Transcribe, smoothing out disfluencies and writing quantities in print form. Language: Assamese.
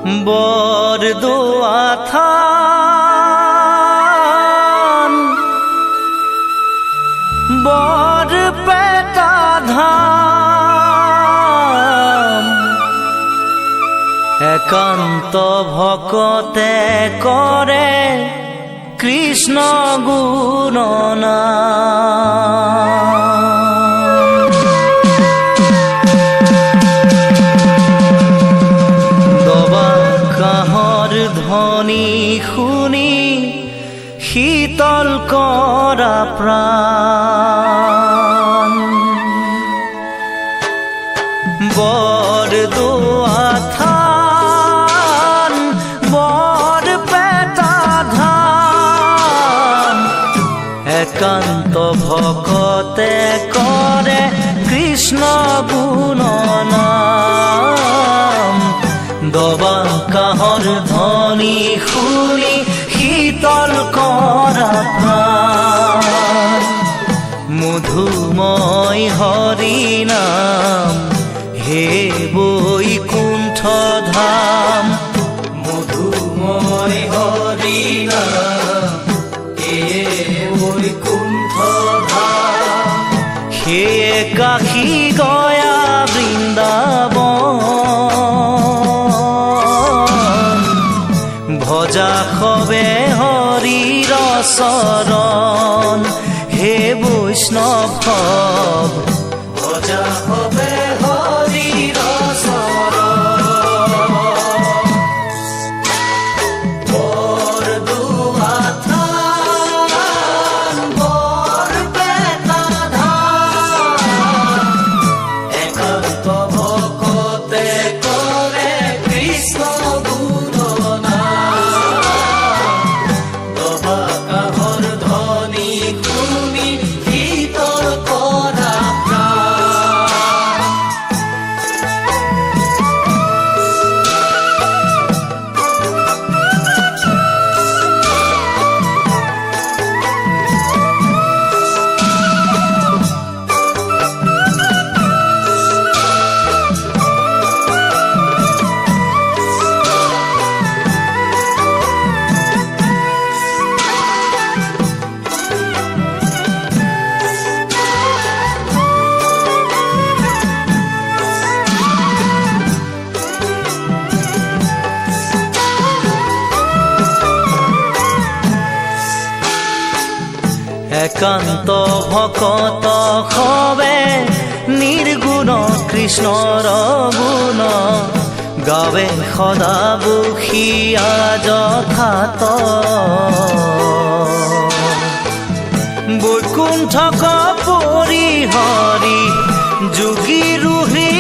বৰদোৱা থান বৰপেটা ধাম একান্ত ভকতে কৰে কৃষ্ণ গুণনাম। দবা কাঁহৰ ধ্বনি শুনি শীতল কৰা প্ৰাণ বৰদোৱা থান বৰপেটা ধাম একান্ত ভকতে কৰে কৃষ্ণ গুণনাম। দবা কাঁহৰ ধ্বনি শুনি শীতল কৰা প্ৰাণ মধুময় হৰি নাম হে বৈকুণ্ঠ ধাম। মধুময় হৰি নাম হে বৈকুণ্ঠ ধাম সেয়ে কাশী গয়া বৃন্দাবন ভজা সবে হৰিৰ চৰণ হে বৈষ্ণৱ সব ভজা সবে হৰিৰ চৰণ। বৰদোৱা থান বৰপেটা ধাম একান্ত ভকতে কৰে কৃষ্ণ একান্ত ভকত সবে নিৰ্গুণ কৃষ্ণৰ গুণ গাৱে সদা বসিয়া যথাত বৈকুণ্ঠ পৰি হৰি যোগী ৰুহি